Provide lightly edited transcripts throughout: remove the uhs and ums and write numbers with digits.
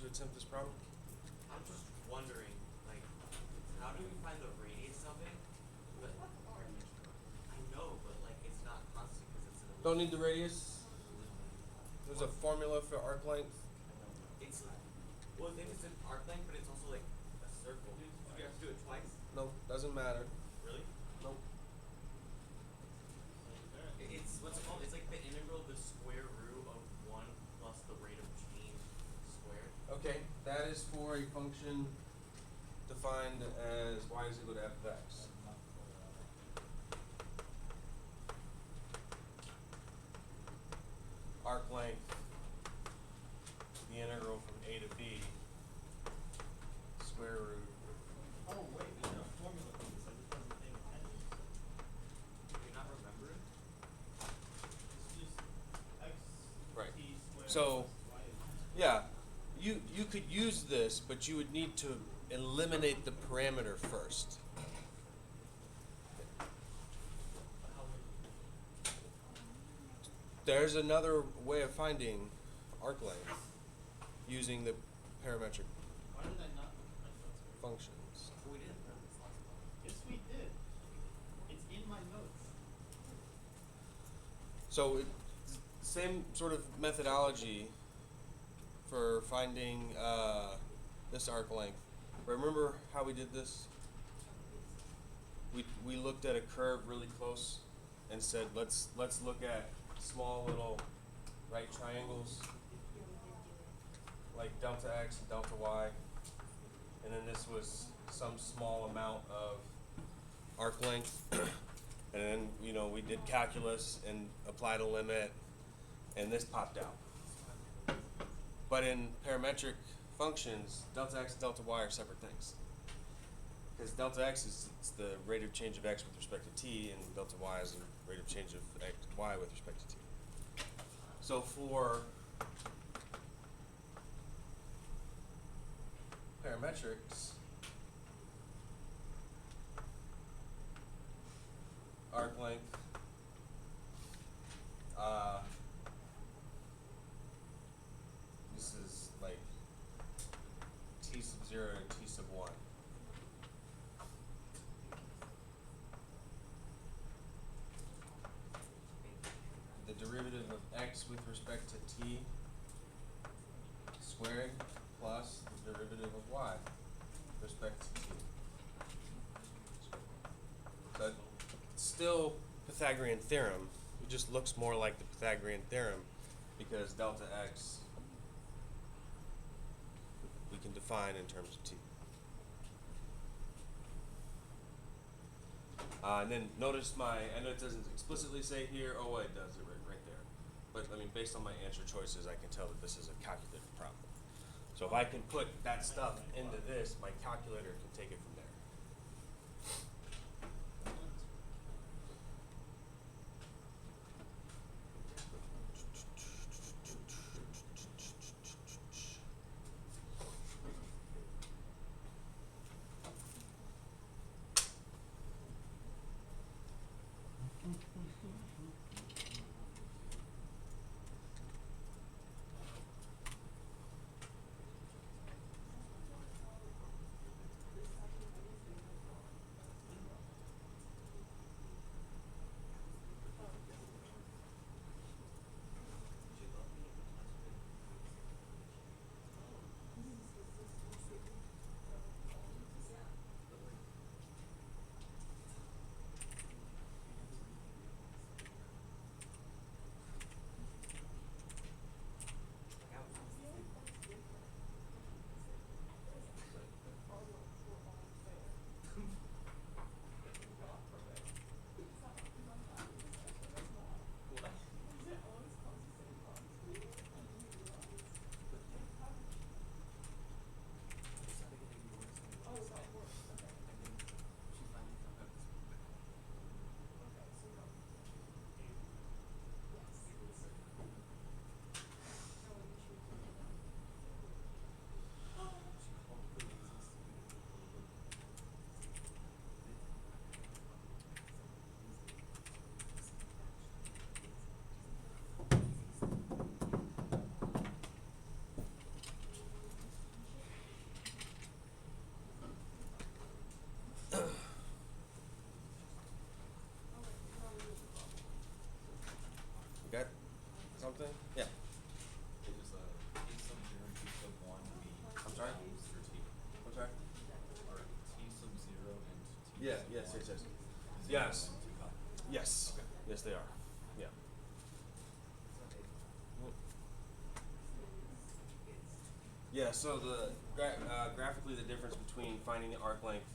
to attempt this problem? I'm just wondering, like, how do we find the radius of it? But I know, but like, it's not constant because it's an. Don't need the radius. There's a formula for arc length. It's well, then it's an arc length, but it's also like a circle. Do you have to do it twice? No, doesn't matter. Really? Nope. It's what's it called? It's like the integral of the square root of 1 plus the rate of change squared. Okay, that is for a function defined as y is equal to f of x. Arc length, the integral from a to b, square root. Oh wait, we had a formula for this. I just wasn't paying attention. Do you not remember it? It's just x Right. t squared So, plus y. yeah, you could use this, but you would need to eliminate the parameter first. How would There's another way of finding arc length using the parametric why did I not look at my notes? functions. We didn't learn this last time. Yes, we did. It's in my notes. So same sort of methodology for finding this arc length. Remember how we did this? We looked at a curve really close and said let's look at small little right triangles like delta x and delta y, and then this was some small amount of arc length, and then we did calculus and applied a limit, and this popped out. But in parametric functions, delta x and delta y are separate things, because delta x is the rate of change of x with respect to t, and delta y is the rate of change of y with respect to t. So for parametrics, arc length, this is like t sub 0 and t sub 1. The derivative of x with respect to t squared plus the derivative of y with respect to t. So it's still Pythagorean theorem. It just looks more like the Pythagorean theorem because delta x we can define in terms of t. And then notice I know it doesn't explicitly say here, oh it does it right there. But I mean, based on my answer choices, I can tell that this is a calculated problem. So if I can put that stuff into this, my calculator can take it from there. Yes. Yes. Yes, they are. Yeah. Yeah. So graphically, the difference between finding the arc length,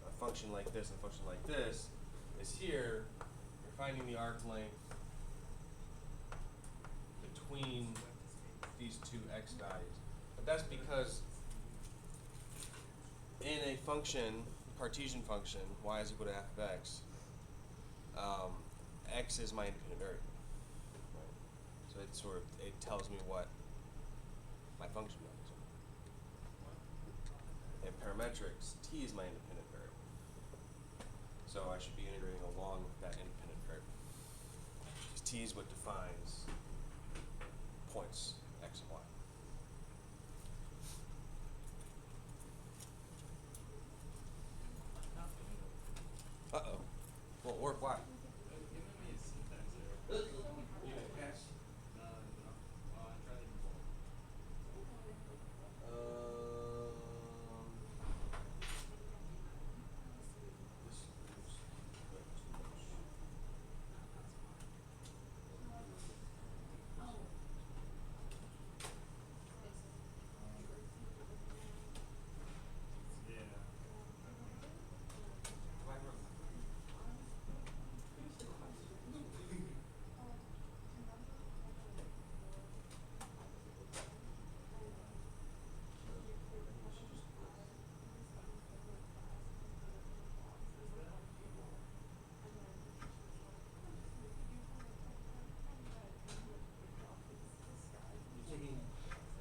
a function like this and a function like this, is here you're finding the arc length between these two x values. But that's because in a function, Cartesian function, y is equal to f of x, x is my independent variable. Right? So it tells me what my function is. In parametrics, t is my independent variable. So I should be integrating along that independent variable. Because t is what defines points x and y. Uh-oh. Won't work, why?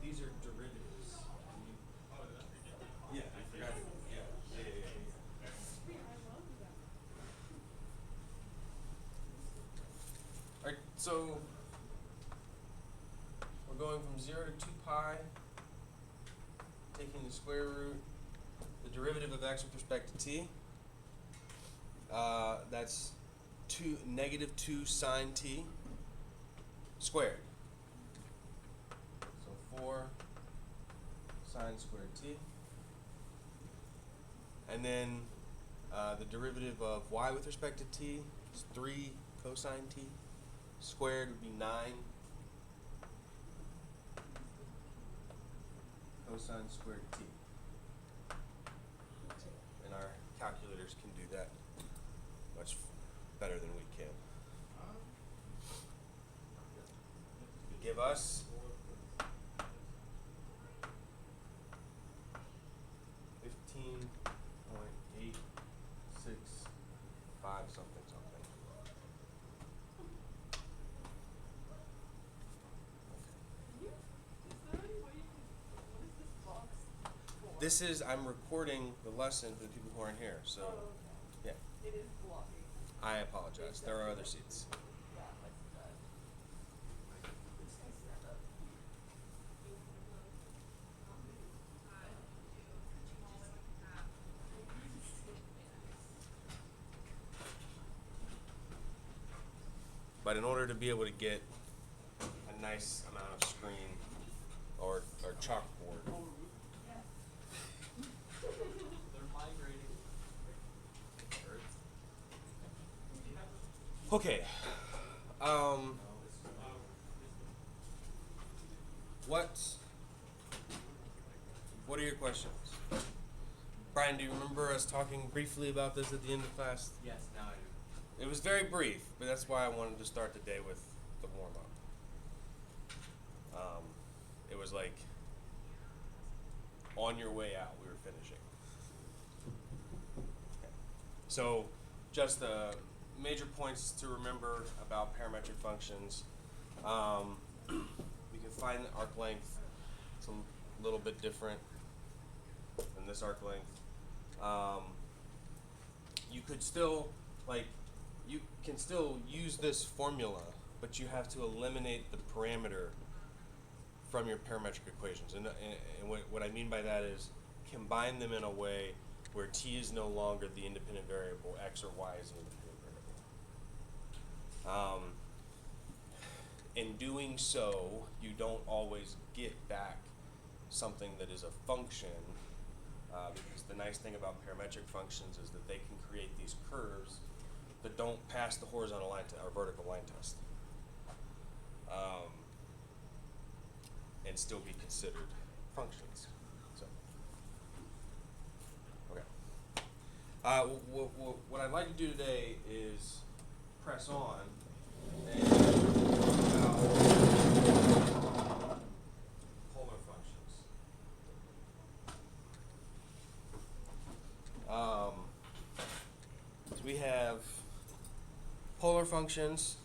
These are derivatives. Yeah, I forgot. Yeah. Alright, so we're going from 0 to 2 pi, taking the square root, the derivative of x with respect to t. That's negative 2 sine t squared. So 4 sine squared t. And then the derivative of y with respect to t is 3 cosine t. Squared would be 9 cosine squared t. And our calculators can do that much better than we can. Give us 15.865 something. This is, I'm recording the lesson for the people who aren't here, so, yeah. It is blocking. I apologize. There are other seats. Yeah, I see that. Stand up. But in order to be able to get a nice amount of screen or chalkboard, They're migrating. okay. What are your questions? Brian, do you remember us talking briefly about this at the end of class? Yes, now I do. It was very brief, but that's why I wanted to start the day with the warm-up. It was like on your way out, we were finishing. Okay. So just the major points to remember about parametric functions. We can find the arc length. It's a little bit different than this arc length. You could still, you can still use this formula, but you have to eliminate the parameter from your parametric equations. And what I mean by that is combine them in a way where t is no longer the independent variable, x or y is the independent variable. In doing so, you don't always get back something that is a function. Because the nice thing about parametric functions is that they can create these curves that don't pass the horizontal line or vertical line test, and still be considered functions. So, okay. What I'd like to do today is press on and talk about polar functions. So we have polar functions,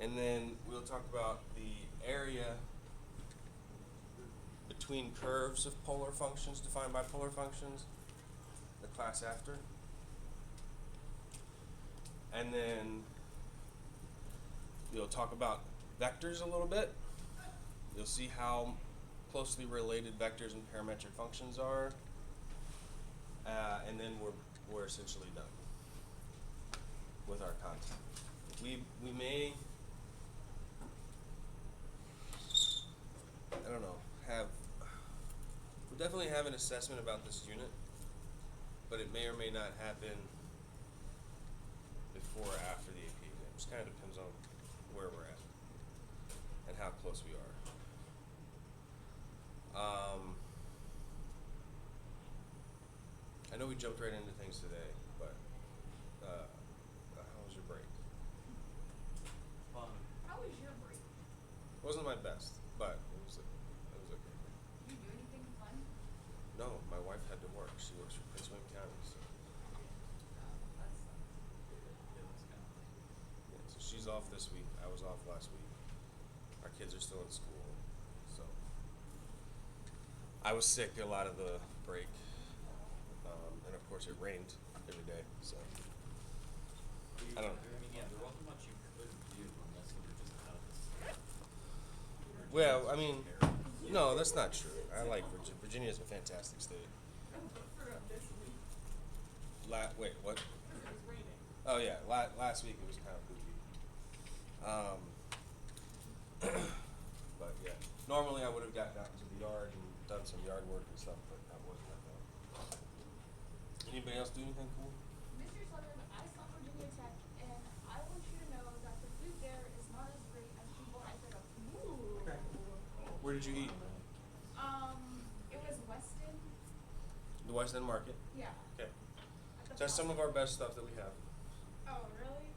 and then we'll talk about the area between curves of polar functions defined by polar functions, the class after. And then we'll talk about vectors a little bit. You'll see how closely related vectors and parametric functions are. And then we're essentially done with our content. We may, I don't know, we definitely have an assessment about this unit, but it may or may not happen before or after the AP exam. Just kind of depends on where we're at and how close we are. I know we jumped right into things today, but how was your break? Fun. How was your break? It wasn't my best, but it was okay. Did you do anything fun? No, my wife had to work. She works for Prince William County, so That sucks. yeah, so she's off this week. I was off last week. Our kids are still in school, so I was sick a lot of the break, and of course it rained every day. So I don't know. I mean, yeah, there wasn't much you could do unless you were just out of the state. Well, I mean, no, that's not true. I like Virginia. Virginia is a fantastic state. Wait, what? Oh yeah, last week it was kind of poopy. But yeah, normally I would have gotten out into the yard and done some yard work and stuff, but that wasn't that bad. Anybody else do anything cool? Mr. Sutherland, I saw Virginia Tech, and I want you to know that the food there is not as great as people hype it up. Ooh. Where did you eat? It was Weston. The West End Market. Yeah. Okay. At the That's some of our best stuff that we have. Oh, really?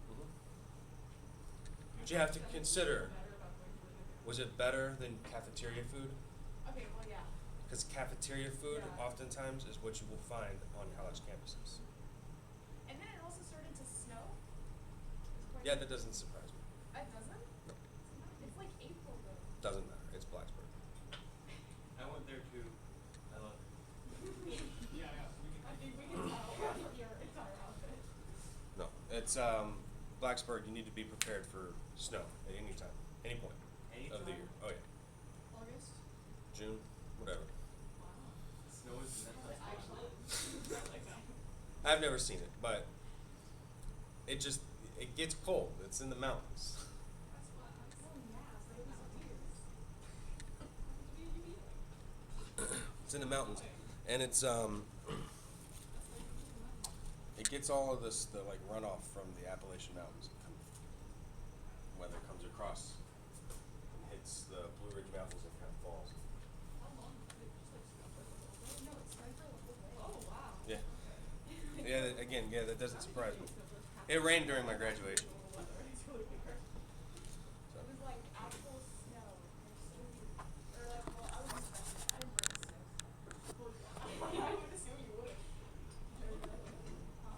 But you have to consider, was it better than cafeteria food? Okay, well, yeah. Because cafeteria food Yeah. oftentimes is what you will find on college campuses. And then it also started to snow. It's quite- Yeah, that doesn't surprise me. It doesn't? No, It's like April, though. doesn't matter. It's Blacksburg. I went there too. I love it. Yeah, we can. I think we can tell from your entire outfit. No, it's Blacksburg. You need to be prepared for snow at any time, any point of the Anytime? year. Oh yeah, August? June, whatever. Wow. Snow is I've never seen it, but it gets cold. It's in the mountains. That's why I'm so mad. So it was tears. It's in the mountains, and it's it gets all of this the like runoff from the Appalachian Mountains. Weather comes across and hits the Blue Ridge Mountains and kind of falls. How long did it just like stop for a little bit? No, it snowed for the whole day. Oh, wow. Yeah. Yeah. Again, yeah, that doesn't surprise me. It rained during my graduation. It's really weird. It was like actual snow. Or like, well, I was expecting it. I didn't bring snow. I would assume you would. Huh?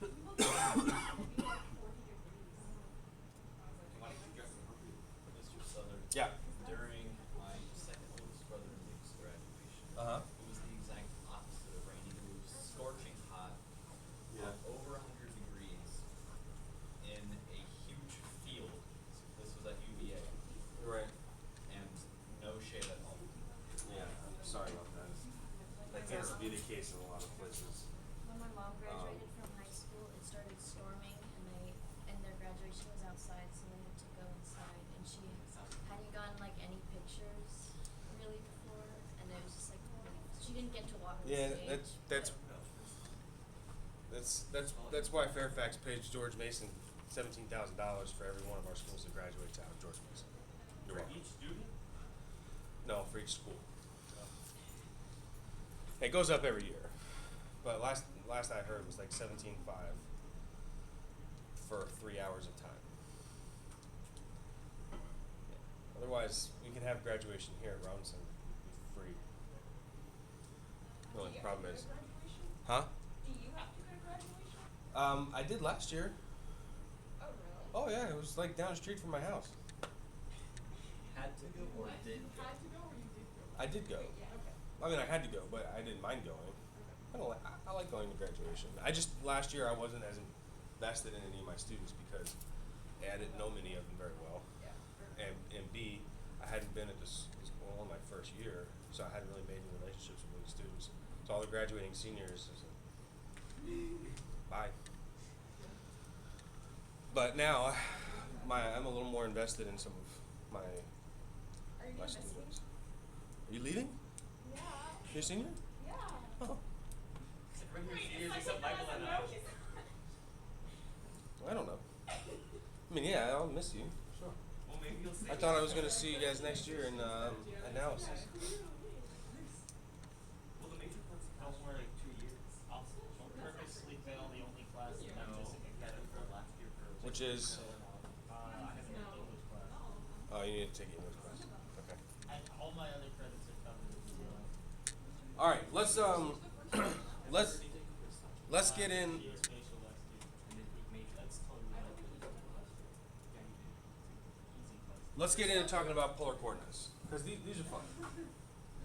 You look like it's gonna be like 40 degrees. I was like, Why did you dress appropriately? Mr. Southern. Yeah. During my second oldest brother Nick's graduation, Uh-huh. it was the exact opposite of rainy. It was scorching hot, Yeah. over 100 degrees, in a huge field. This was at UVA, Right. and no shade at all. Yeah. Sorry about that. That tends to be the case in a lot of places. When my mom graduated from high school, it started storming, and their graduation was outside, so they had to go inside. And she hadn't gotten like any pictures Yeah, state. that's why Fairfax pays George Mason $17,000 for every one of our schools that graduates out of George Mason. You're For welcome. each student? No, for each school. It goes up every year, but last I heard was like 17.5 for 3 hours of time. Yeah. Otherwise, we could have graduation here at Robinson, it'd be free. The only problem is, huh? Do you have to go to graduation? I did last year. Oh, really? Oh yeah, it was like down the street from my house. Had to go or What? did You go? had to go or you did go? I did go. Yeah, okay. I mean, I had to go, but I didn't mind going. I like going to graduation. I just last year I wasn't as invested in any of my students because A, I didn't know many of them very well, Yeah. and B, I hadn't been at this school in my first year, so I hadn't really made any relationships with any students. So all the graduating seniors, is bye. But now, I'm a little more invested in some of my Are you my gonna miss me? students. Are you leaving? Yeah. You're a senior? Yeah. Oh, Everyone Wait, here it's except like Michael and no, I. he's I don't know. I mean, yeah, I'll miss you. Sure. Well, maybe you'll stay. I thought I was gonna see you guys next year in analysis. Well, the major parts No count more for like 2 years. I'll purposely fail the only class that I'm missing I got again. it for last year for. Which is, I have an English class. oh, you need to take English class. Okay. All my other credits are covered. All right, let's get in. Geospatial last year. That's totally easy class. Let's get into talking about polar coordinates because these are fun.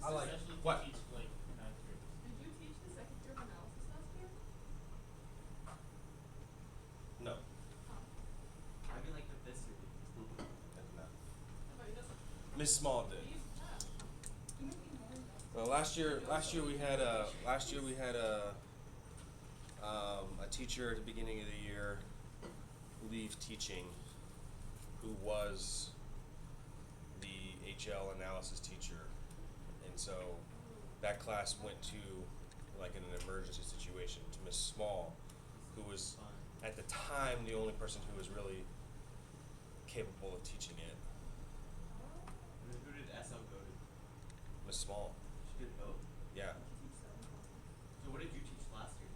I like Especially if what? you teach like math groups. Did you teach the second year of analysis last year? No. I mean, like the this year. I did not. But it doesn't. Miss Small did. You make me more invested. Well, last year we had a teacher at the beginning of the year leave teaching, who was the HL analysis teacher, and so that class went to like in an emergency situation to Miss Small, who was at the time the only person who was really capable of teaching it. Who did SL go to? Miss Small, She did both. yeah. So what did you teach last year?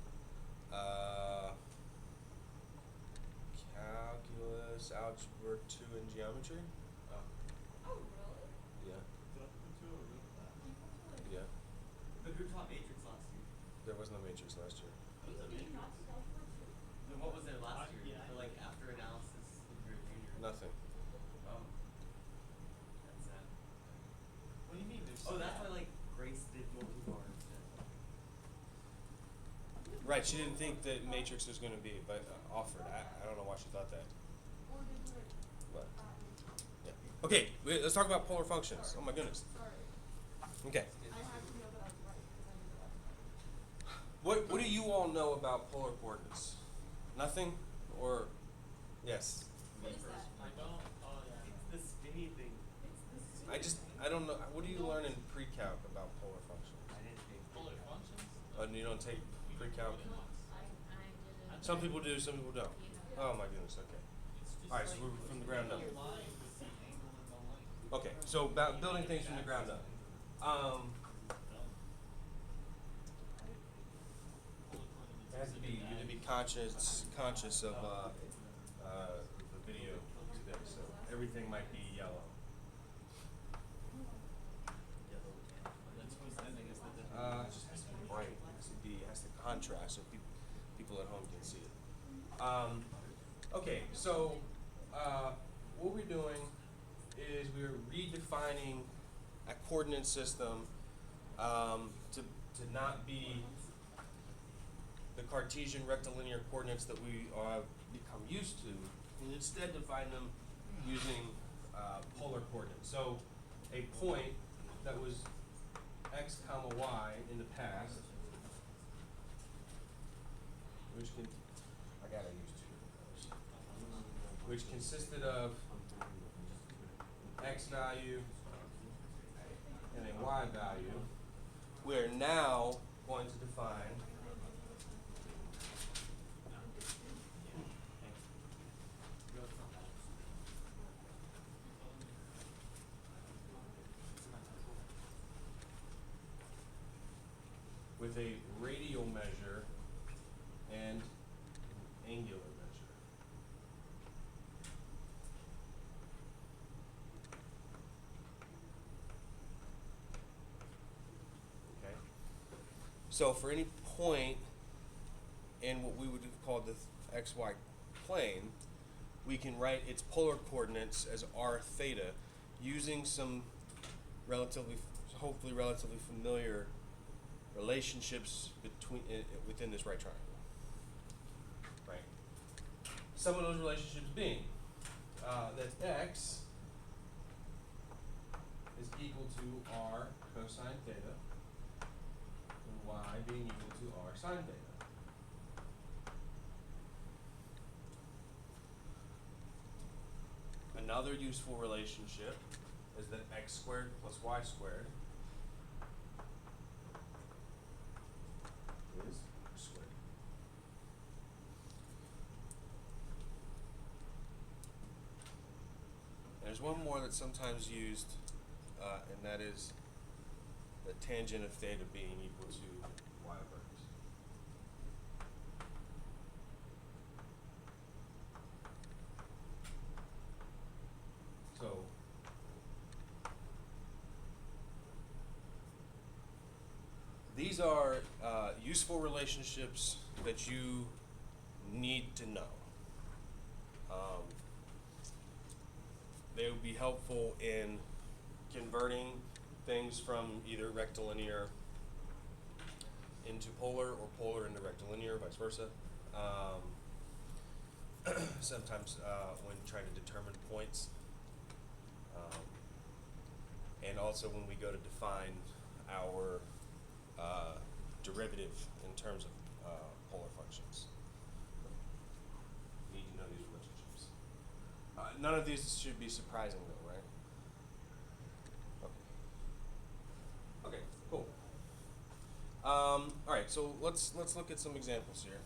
Calculus, algebra 2, and geometry. Oh. Oh, really? Yeah, People to like. yeah. But who taught matrix last year? There was no matrix last year. Wait, did you not take algebra too? Then what was there last year? Yeah. For like after analysis in your junior. Nothing. Oh. That's sad. What do you mean? There's Oh, that's why like Grace did multibar instead. Right, she didn't think that matrix was going to be, but offered. I don't know why she thought that. Or did you like? But yeah. Okay, let's talk about polar functions. Oh my goodness. Sorry. Okay. I had to know that I was right because I knew that I was right. What do you all know about polar coordinates? Nothing, or yes? What is that? I don't. Oh yeah. It's the spinny thing. I don't know. What do you learn in pre-calc about polar functions? I didn't take Polar functions. You don't take pre-calc. I didn't. Some people do, some people don't. Oh my goodness. Okay. It's just All right, so like we're from the ground up. a line with the angle and the length. Okay, so about building things from the ground up. You have to be conscious of the video today, so everything might be yellow. That's what's ending is the difference. It just has to be bright. It has to contrast so people at home can see it. Okay, so what we're doing is we're redefining a coordinate system to not be the Cartesian rectilinear coordinates that we have become used to, and instead define them using polar coordinates. So a point that was x comma y in the past, which consisted of x value and a y value, we're now going redefine. With a radial measure and an angular measure. Okay. So for any point in what we would have called the xy plane, we can write its polar coordinates as r theta using some hopefully relatively familiar relationships within this right triangle. Right. Some of those relationships being that x is equal to r cosine theta, and y being equal to r sine theta. Another useful relationship is that x squared plus y squared is squared. And there's one more that's sometimes used, and that is the tangent of theta being equal to y over x. So these are useful relationships that you need to know. They would be helpful in converting things from either rectilinear into polar or polar into rectilinear, vice versa. Sometimes when trying to determine points. And also when we go to define our derivative in terms of polar functions. Need to know these relationships. None of these should be surprising though, right? Okay. Okay, cool. All right, so let's look at some examples here.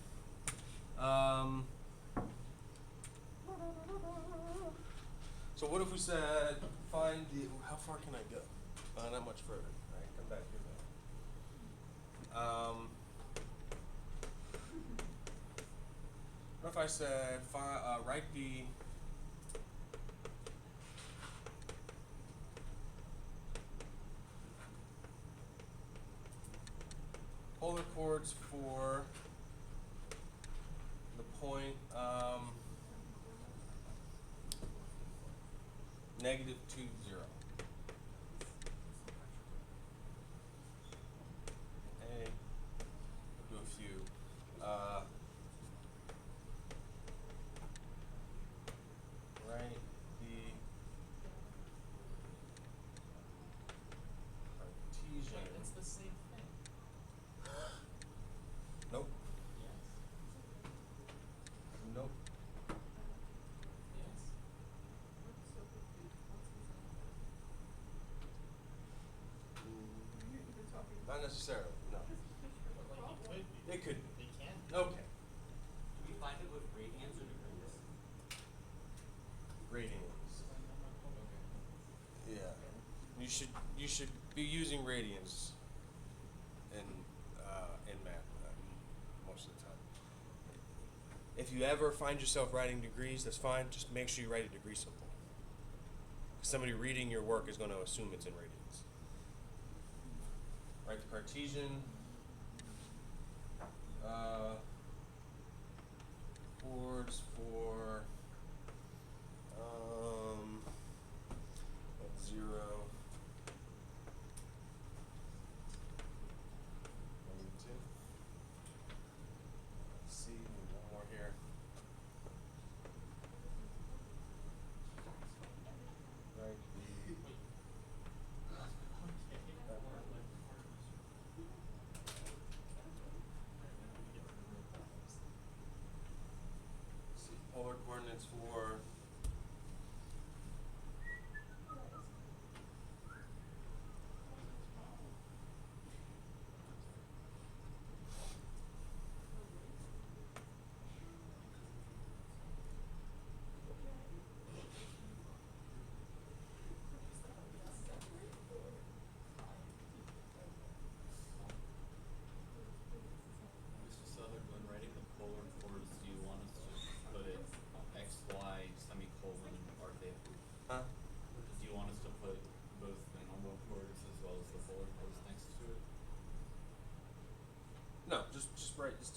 So what if we said find the, how far can I go? Not much further. All right, come back here now. What if I said write the polar chords for the point -2, 0. Okay, we'll do a few. Right, the Cartesian. It's the same thing. Nope. Yes. Nope. Yes. Not necessarily. No. But like it could be. It could be. They can. Okay. Do we find it with radians or degrees? Radians. Okay. Yeah. You should be using radians in math most of the time. If you ever find yourself writing degrees, that's fine. Just make sure you write a degree symbol. Somebody reading your work is going to assume it's in radians. Write the Cartesian chords for 0. Let's see, one more here. Right, see, polar coordinates for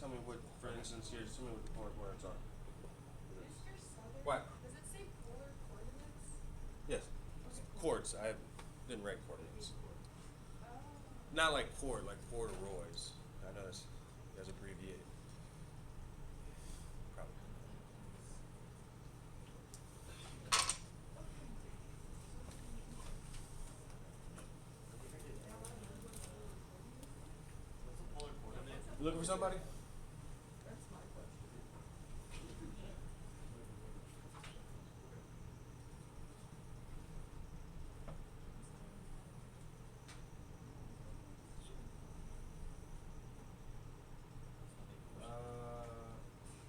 tell me what, for instance, here, just tell me what the polar coordinates are. Is your southern? What? Does it say polar coordinates? Yes, Okay. chords. I didn't write coordinates. Oh. Not like chord, like corduroys. I noticed you guys abbreviate. Probably. What's a polar coordinate? You looking for somebody? That's my question.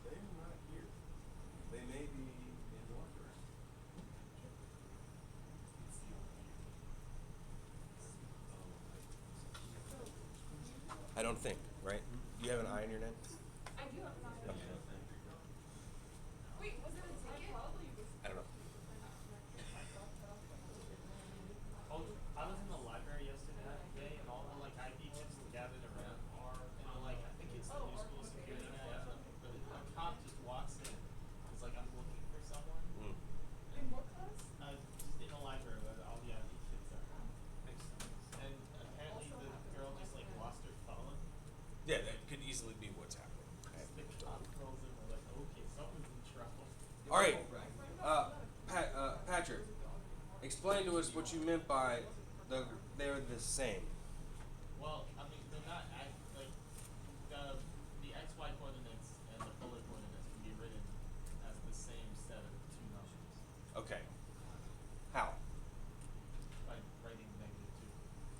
They're not here. They may be in Northern. I don't think, right? Do you have an I in your name? I do have an eye. Okay. Wait, was it a ticket? Probably was. I don't know. I was in the library yesterday and all the like IP chips gathered around R and I'm like, I think it's the new school security guy, but a cop just walks in. It's like I'm looking for someone. Mm. In what class? Just in the library where all the IP chips are. And apparently the girl just like lost her phone. Yeah, that could easily be what's happening. The cop rolls in, we're like, okay, someone's in trouble. All right, Patrick, explain to us what you meant by they're the same. Well, I mean, they're not like the XY coordinates and the polar coordinates can be written as the same set of two numbers Okay. How? by writing -2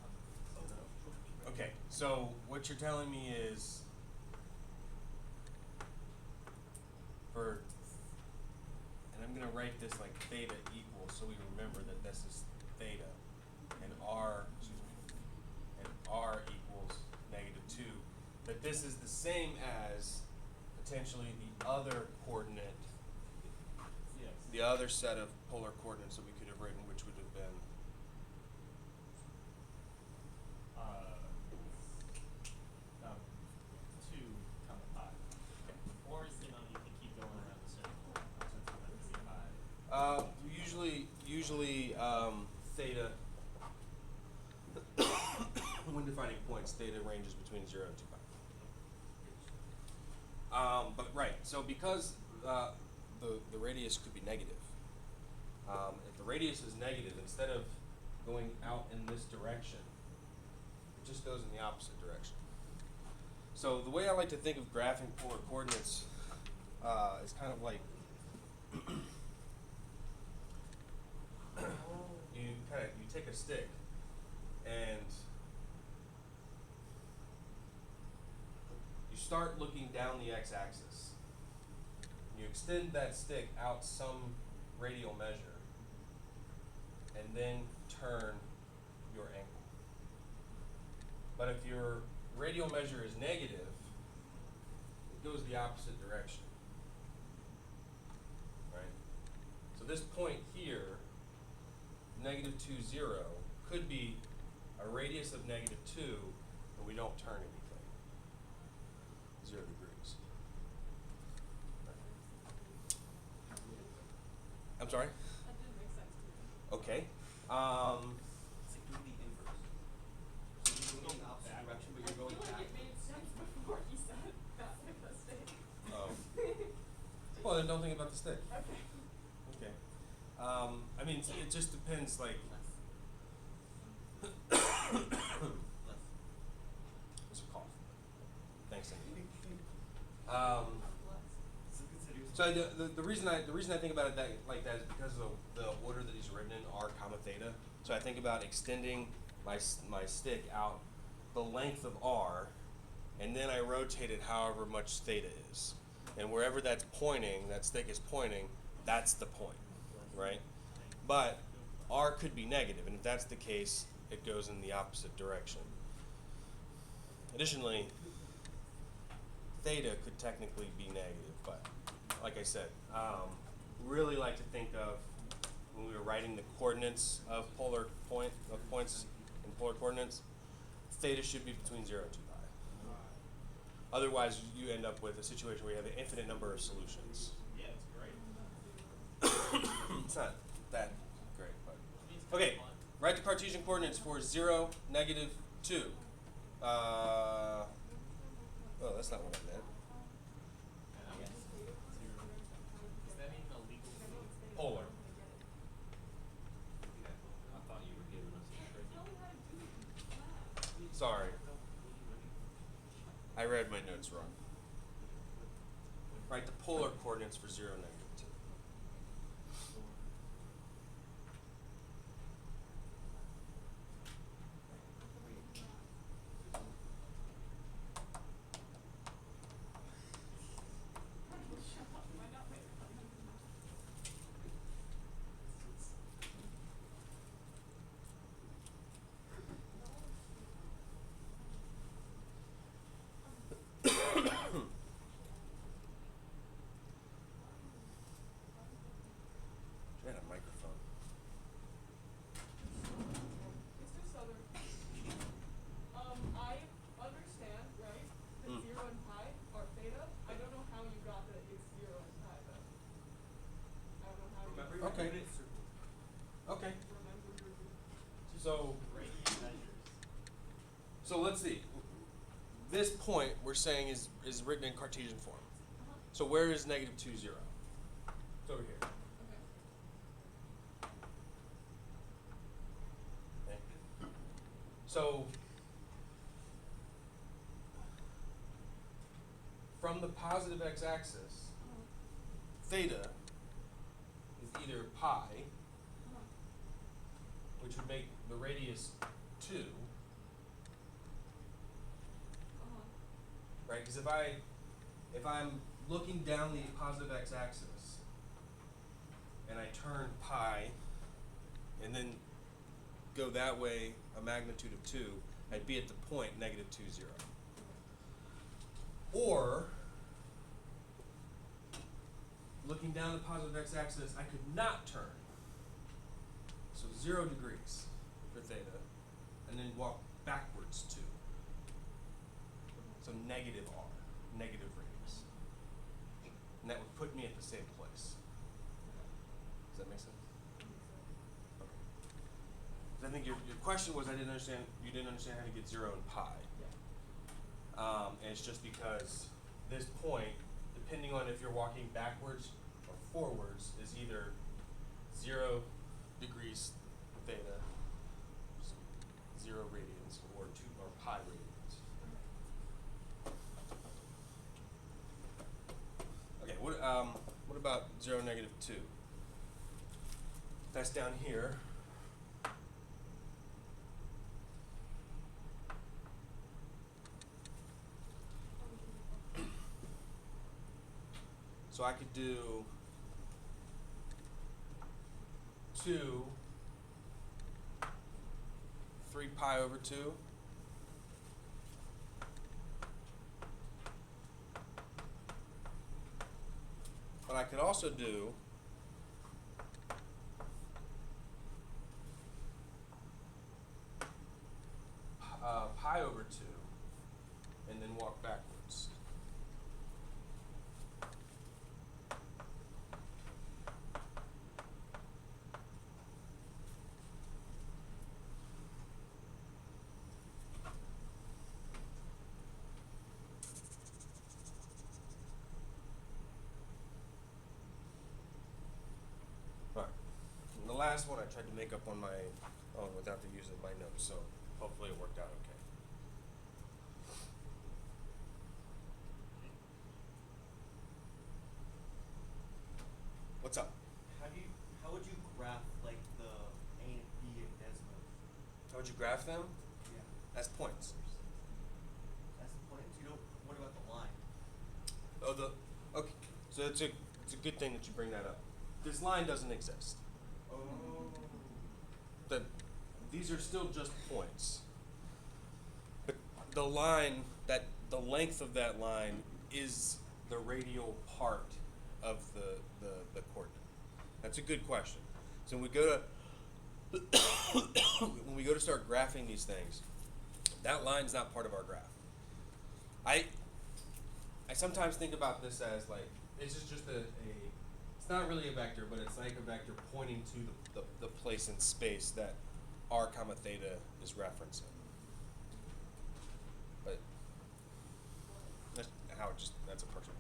on 0. Okay, so what you're telling me is and I'm gonna write this like theta equals, so we remember that this is theta, and r equals -2. That this is the same as potentially the other coordinate, Yes. the other set of polar coordinates that we could have written, which would have been Um, 2, 5. Or you can keep going around the circle. So it's 5. Usually theta, when defining points, theta ranges between 0 and 2 pi. But right, so because the radius could be negative, if the radius is negative, instead of going out in this direction, it just goes in the opposite direction. So the way I like to think of graphing polar coordinates is kind of like you take a stick and you start looking down the x-axis. You extend that stick out some radial measure and then turn your angle. But if your radial measure is negative, it goes the opposite direction. Right? So this point here, -2, 0, could be a radius of -2, but we don't turn anything. 0 degrees. I'm sorry? That didn't make sense to me. Okay. It's like doing the inverse. So you're going the opposite direction, but you're going I feel like back. it made sense before he said that with the stick. Well, then don't think about the stick. Okay. Okay. I mean, it just depends, like. Less. It's a cough. Thanks, Cindy. So the reason I think about it like that is because of the order that he's written in, r comma theta. So I think about extending my stick out the length of r, and then I rotate it however much theta is, and wherever that's pointing, that stick is pointing, that's the point, right? But r could be negative, and if that's the case, it goes in the opposite direction. Additionally, theta could technically be negative, but like I said, really like to think of when we were writing the coordinates of points in polar coordinates, theta should be between 0 and 2 pi. Otherwise, you end up with a situation where you have an infinite number of solutions. Yeah, it's great. It's not that great, but It's okay. kinda fun. Write the Cartesian coordinates for 0, -2. Oh, that's not what I meant. Yes. Is that even a legal thing? Polar. I thought you were giving us a tricky. Sorry. I read my notes wrong. Write the polar coordinates for 0, -2. I had a microphone. Mr. Southern, I understand, right, that Mm. 0 and pi are theta. I don't know how you got that it's 0 and pi, though. I don't know how Remember you your Okay. unit circle. Okay. remember your So Radius measures. So let's see. This point we're saying is written in Cartesian form. So where is -2, 0? It's over here. Okay. Okay. So from the positive x-axis, theta is either pi, which would make the radius 2, right? Because if I'm looking down the positive x-axis and I turn pi and then go that way a magnitude of 2, I'd be at the point -2, 0. Or looking down the positive x-axis, I could not turn. So 0 degrees for theta, and then walk backwards 2. So negative r, negative radius. And that would put me at the same place. Does that make sense? Okay. 'Cause I think your question was you didn't understand how to get 0 and pi. And it's just because this point, depending on if you're walking backwards or forwards, is either 0 degrees theta, 0 radians, or pi radians. Okay, what about 0, -2? That's down here. So I could do 2, 3 pi over 2. But I could also do pi over 2 and then walk backwards. Right. And the last one I tried to make up on my own without the use of my notes, so hopefully it worked out okay. What's up? How would you graph like the A and B and Desmos? How would you graph them? Yeah. As points. That's the point. You don't. What about the line? Oh, okay. So it's a good thing that you bring that up. This line doesn't exist. Oh. These are still just points. But the line, the length of that line is the radial part of the coordinate. That's a good question. So when we go to start graphing these things, that line's not part of our graph. I sometimes think about this as like, it's just it's not really a vector, but it's like a vector pointing to the place in space that r comma theta is referencing. But that's how it just, that's a personal thing.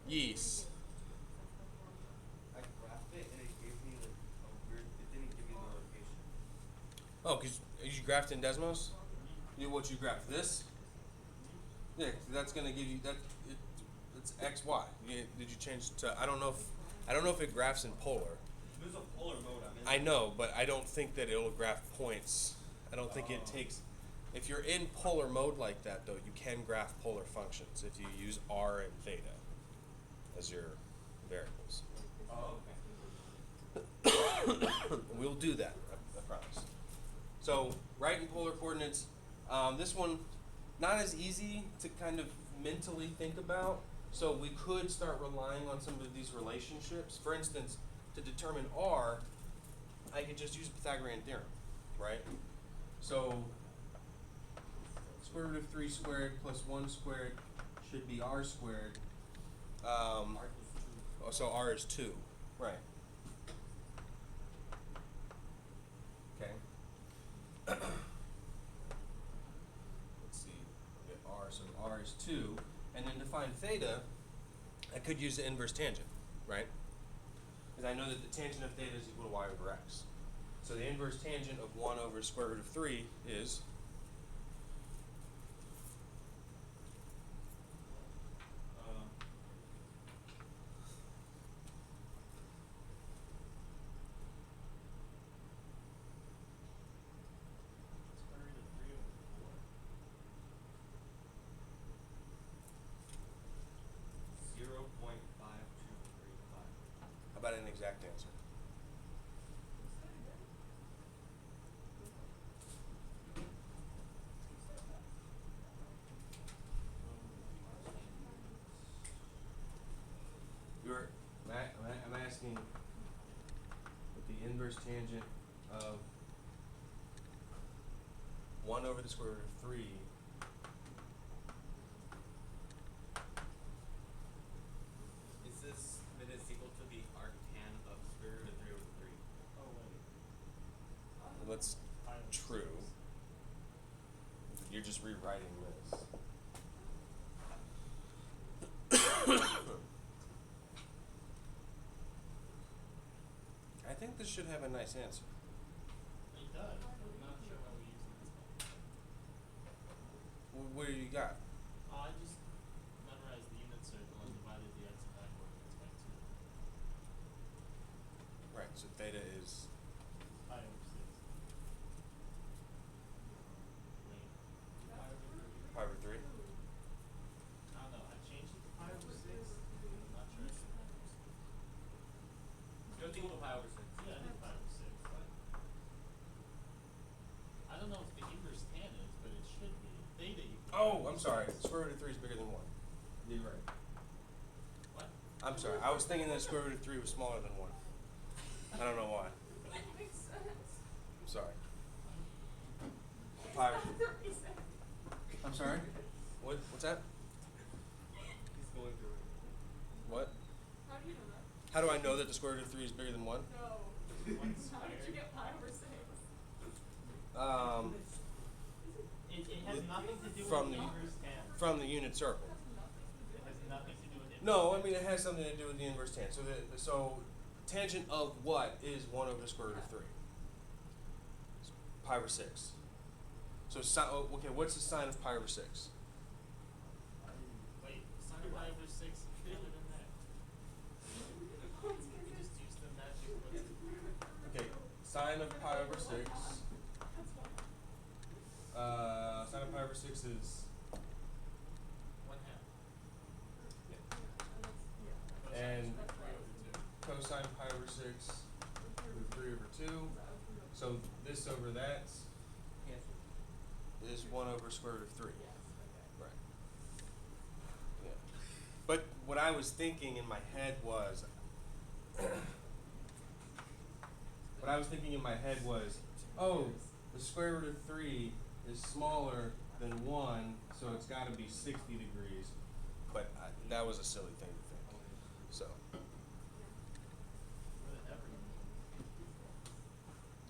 Yeast. I graphed it and it gave me like a weird. It didn't give me the location. Oh, because you graphed in Desmos? What you graphed? This? Yeah, 'cause that's gonna give you that. It's x y. Did you change to? I don't know if it graphs in Polr. There's a polar mode. I'm in. I know, but I don't think that it'll graph points. I don't think it takes. If you're in polar mode like that, though, you can graph polar functions if you use r and theta as your variables. Oh, okay. We'll do that, I promise. So, right in polar coordinates, this one, not as easy to kind of mentally think about. So we could start relying on some of these relationships. For instance, to determine r, I could just use Pythagorean theorem, right? So, square root of 3 squared plus 1 squared should be r squared. So r is 2, right? Okay. Let's see. We get r, so r is 2, and then to find theta, I could use the inverse tangent, right? Because I know that the tangent of theta is equal to y over x. So the inverse tangent of 1 over square root of 3 is Square root of 3 over 4. 0.5235. how about an exact answer? I'm asking what the inverse tangent of 1 over the square root of 3 Is this minus equal to the arctan of square root of 3 over 3? Oh, wait. That's Pi over true. 6. You're just rewriting this. I think this should have a nice answer. It does. I'm not sure why we're using this one. What do you got? I just memorized the unit circle and divided the x and y coordinates by 2. Right, so theta is Pi over 6. Wait. Pi over 3? pi over 3. I don't know. I changed it to pi over 6. I'm not sure. You don't think equal to pi over 6? Yeah, I did pi over 6. I don't know if the inverse tan is, but it should be. Theta equals. Oh, I'm sorry. Square root of 3 is bigger than 1. You're right. What? I'm sorry. I was thinking that square root of 3 was smaller than 1. I don't know why. That makes sense. I'm sorry. Pi over That's the reason. I'm sorry? What's that? He's going through it. What? How do you know that? How do I know that the square root of 3 is bigger than 1? No. One How did you squared. get pi over 6? It has nothing to do From with the the- inverse tan. From the unit circle. It has nothing to do with inverse No, I tan. mean it has something to do with the inverse tan. So tangent of what is 1 over the square root of 3? It's pi over 6. So okay, what's the sine of pi over 6? Wait, sine of pi over 6 is bigger than that. We just used the magic what's Okay, sine of pi over 6. Sine of pi over 6 is 1/2. And Cosine cosine pi over 6 root 3 over 2. So this over that is 1 over square root of 3. Right. Yeah. But what I was thinking in my head was, oh, the square root of 3 is smaller than 1, so it's got to be 60 degrees. But that was a silly thing to think. So,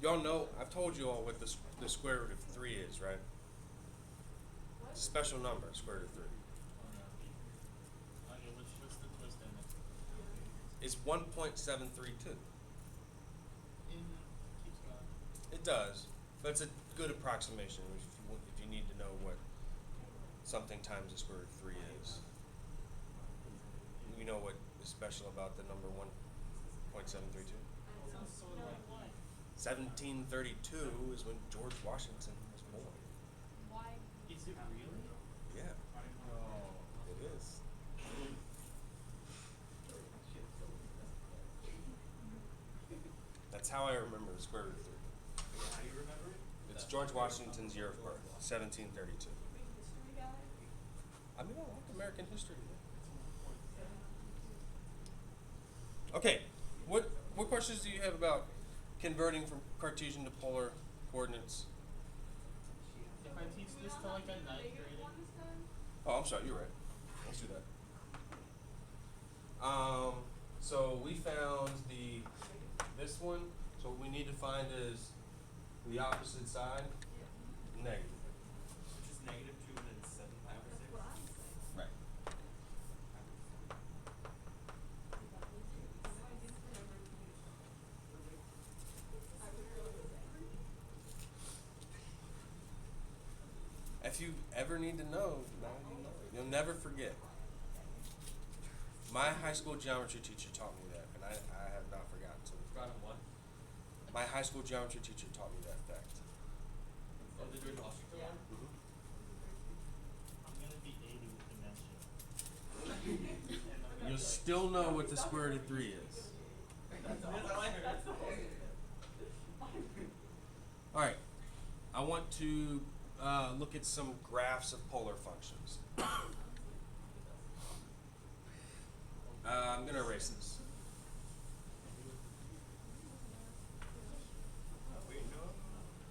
y'all know, I've told you all what the square root of 3 is, right? It's a special number, square root of 3. Okay, what's the twist in it? It's 1.732. Keeps going. It does, but it's a good approximation if you need to know what something times the square root of 3 is. You know what is special about the number 1.732? 1732 is when George Washington was born. Why? Is it really? Yeah, Oh. it is. That's how I remember the square root of 3. How do you remember it? It's George Washington's year of birth, 1732. Big history guy. I mean, I like American history. Okay, what questions do you have about converting from Cartesian to polar coordinates? If I teach this to like a ninth grader, Oh, I'm sorry, you're right. Let's do that. So we found this one. So what we need to find is the opposite side, negative. Which is negative 2 and then 7 pi over 6. Right. If you ever need to know, now you know. You'll never forget. My high school geometry teacher taught me that, and I have not forgotten to. Forgotten what? My high school geometry teacher taught me that fact. Oh, the George Washington one? I'm gonna be 80 with dimension. And I'm gonna You'll be like, still know what the square root of 3 is. All right, I want to look at some graphs of polar functions. I'm going to erase this. Wait, no.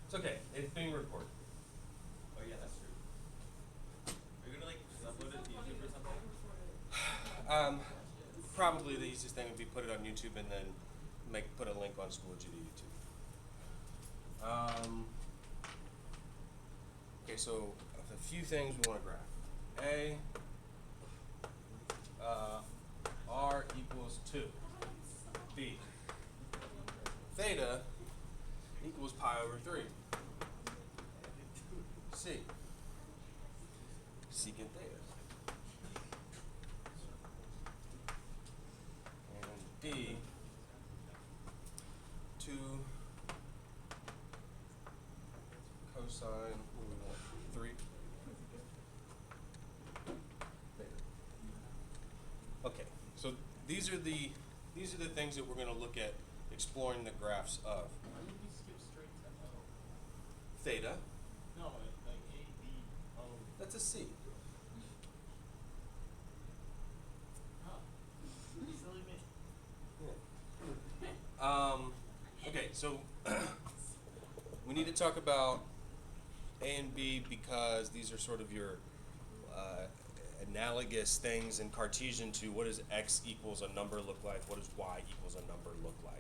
It's okay, it's being recorded. Oh yeah, that's true. Are you gonna like just upload it to YouTube or something? Probably the easiest thing would be put it on YouTube and then put a link on Schoology to YouTube. Okay, so a few things we want to graph. R equals 2. B. Theta equals pi over 3. C. Secant theta. And D. 2 cosine, what do we want? 3. Theta. Okay, so these are the things that we're going to look at exploring the graphs of. why did we skip straight to O? Theta, No, like A, B, O. that's a C. Huh. Silly me. Okay, so we need to talk about A and B because these are sort of your analogous things in Cartesian to what does x equals a number look like, what does y equals a number look like.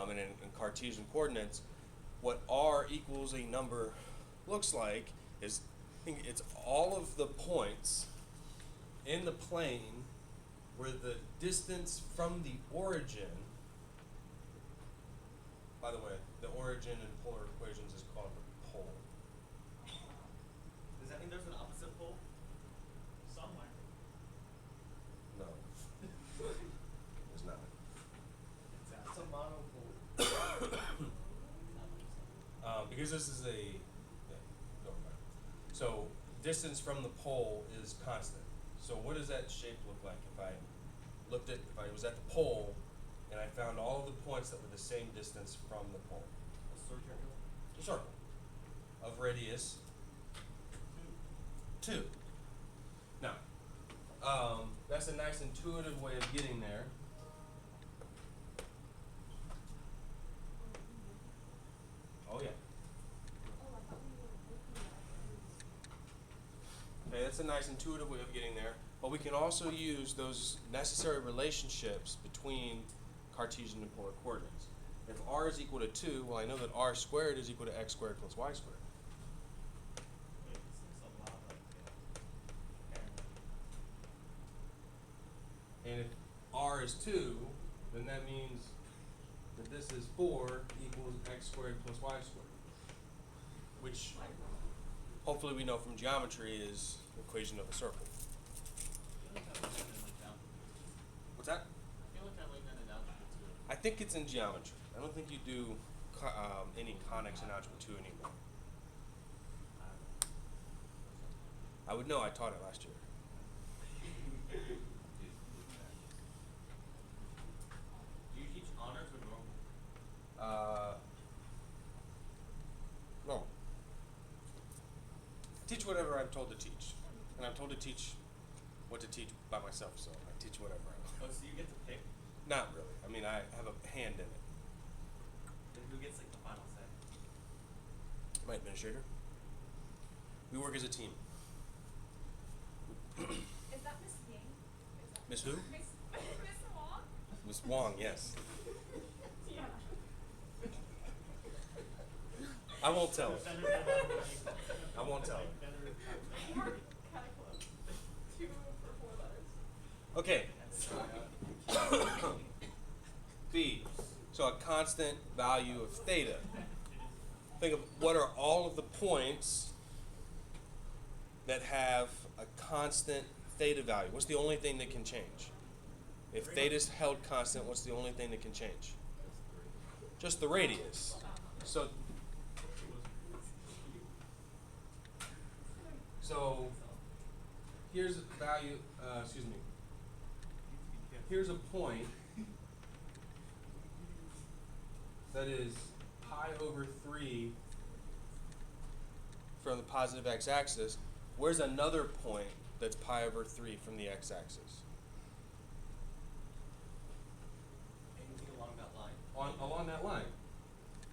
And in Cartesian coordinates, what r equals a number looks like is, I think it's all of the points in the plane where the distance from the origin, by the way, the origin in polar equations is called the pole. Does that mean there's an opposite pole? Somewhere. No, there's not. It's a monopole. Because this is go back. So distance from the pole is constant. So what does that shape look like if I was at the pole and I found all of the points that were the same distance from the pole? A circle. A circle of radius 2. Now, that's that's a nice intuitive way of getting there. Oh yeah. Oh, I thought we were looking at Okay, that's a nice intuitive way of getting there. But we can also use those necessary relationships between Cartesian and polar coordinates. If r is equal to 2, well, I know that r squared is equal to x squared plus y squared. Wait, this looks a lot like parametric. And if r is 2, then that means that this is 4 equals x squared plus y squared. Which hopefully we know from geometry is the equation of a circle. I feel like I learned that like algebra. What's that? I feel like I learned that in algebra too. I think it's in geometry. I don't think you do any conics in algebra 2 anymore. I don't know. I would know, I taught it last year. Do you teach honors or normal? No. I teach whatever I'm told to teach. And I'm told to teach what to teach by myself, so I teach whatever I Oh, want. so you get to pick? Not really. I mean, I have a hand in it. Then who gets like the final say? My administrator. We work as a team. Is that Miss Ying? Is that Miss who? Miss Miss Wong? Miss Wong, yes. Yeah. I won't tell her. Better than I won't tell her. better than We're kind of close. 2 for 4 letters. Okay. B. So a constant value of theta. Think of what are all of the points that have a constant theta value. What's the only thing that can change? If theta's held constant, what's the only thing that can change? Just the radius. So here's a value, here's a point that is pi over 3 from the positive x-axis. Where's another point that's pi over 3 from the x-axis? Anything along that line? Along that line.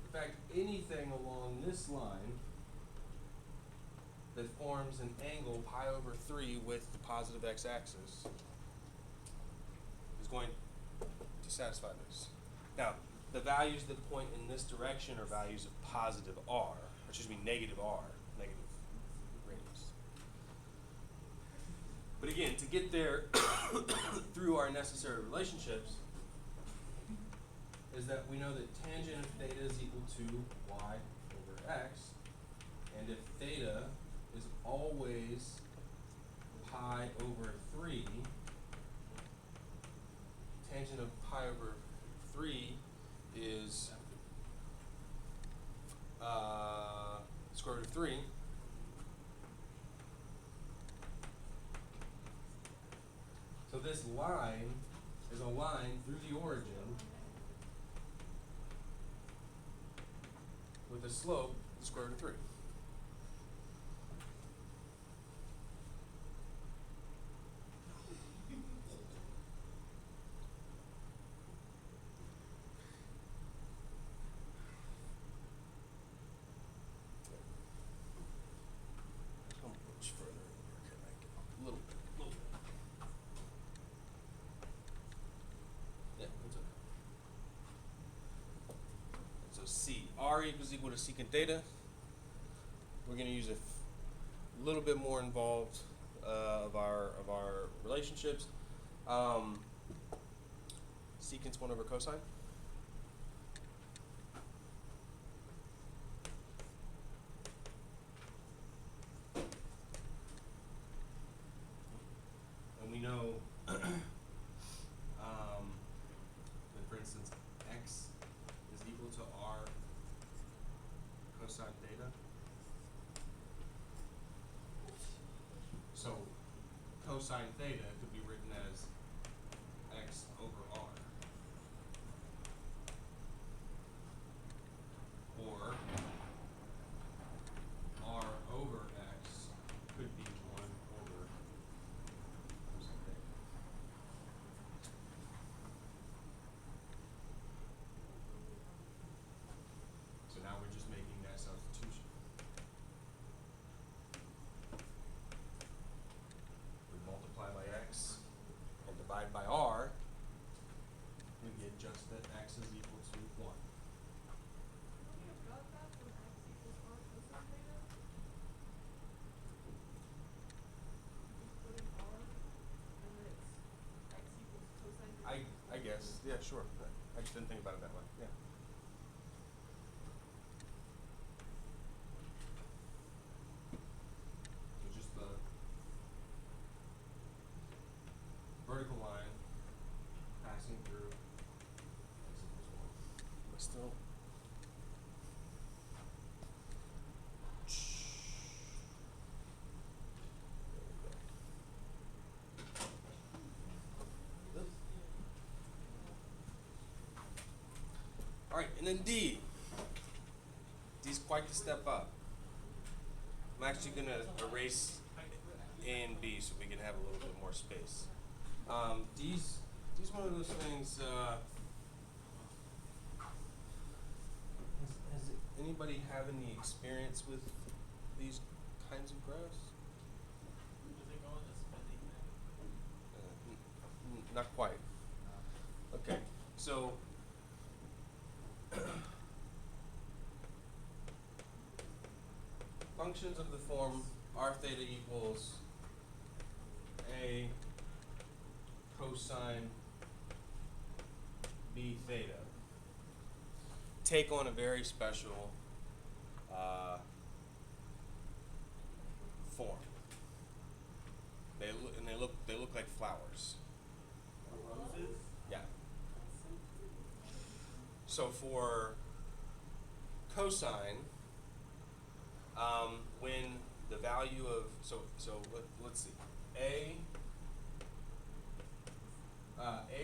In fact, anything along this line that forms an angle pi over 3 with the positive x-axis is going to satisfy this. Now, the values that point in this direction are values of positive r, negative r, negative radius. But again, to get there through our necessary relationships is that we know that tangent of theta is equal to y over x, and if theta is always pi over 3, tangent of pi over 3 is square root of 3. So this line is a line through the origin with a slope the square root of 3. How much further over can I get? A little bit. Yeah, that's okay. So C, R equal to secant theta. We're going to use a little bit more involved of our relationships. Secant's 1 over cosine. And we know that, for instance, x is equal to r cosine theta. So cosine theta could be written as x over r. Or r over x could be 1 over cosine theta. guess. Yeah, sure. I just didn't think about it that way. Yeah. So just the vertical line passing through x equals 1. But still. All right, and then D. D's quite the step up. I'm actually going to erase A and B so we can have a little bit more space. D's one of those things. Has anybody have any experience with these kinds of graphs? Does it go in the spending thing? Not quite. Okay, so functions of the form r theta equals a cosine b theta take on a very special form. They look like flowers. Roses? Yeah. So for cosine, when the value of let's see, a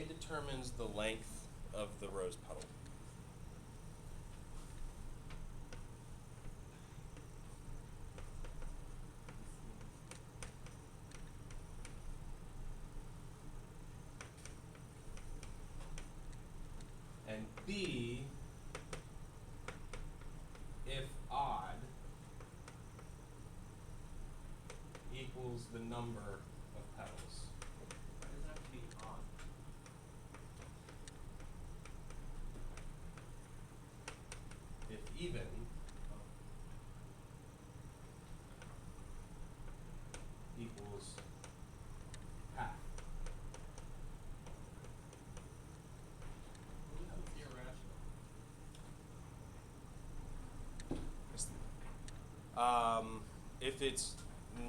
determines the length of the rose petal. And B, if odd, equals the number of petals. Why does it have to be on? If even, equals half. It's irrational. If it's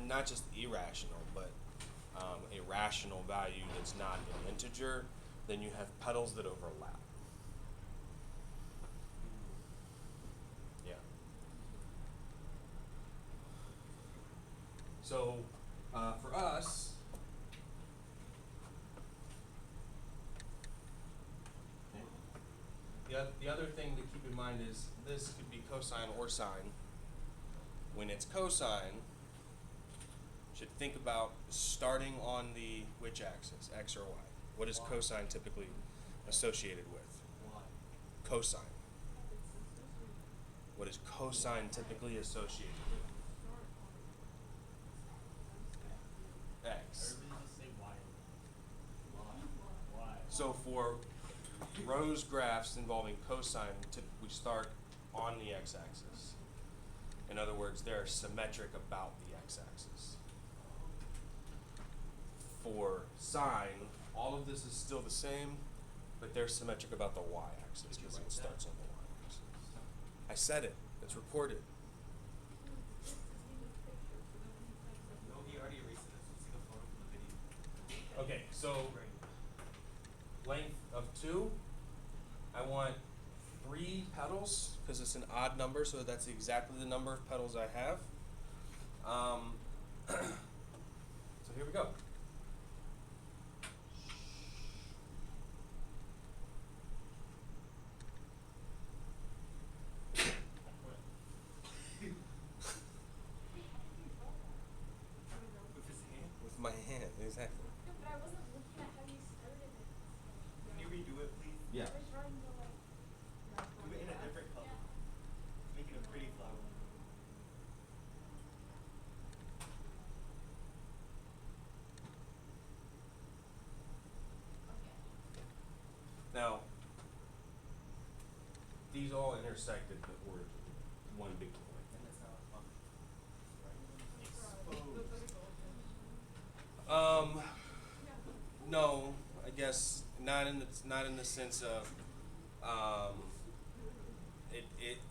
not just irrational, but a rational value that's not an integer, then you have petals that overlap. Yeah. So for us, the other thing to keep in mind is this could be cosine or sine. When it's cosine, should think about starting on the which axis, x or y. What is cosine typically associated with? Why? Cosine. What is cosine typically associated with? X. Everybody just say why. Why? So for rose graphs involving cosine, we start on the x-axis. In other words, they're symmetric about the x-axis. For sine, all of this is still the same, but they're symmetric about the y-axis Did you because write it starts that? on the y-axis. I said it. It's recorded. No, he already erased it. Let's see the photo from the video. Okay, so length of 2, I want 3 petals because it's an odd number, so that's exactly the number of petals I have. So here we go. With his hand? With my hand, exactly. No, but I wasn't looking at how you started it. Can you redo it, please? Yeah. I was trying to like. Do it in a different color. Yeah. Make it a pretty flower. Now, these all intersected the origin, one big point. And that's not a function. Exposed. No, I guess not in the sense of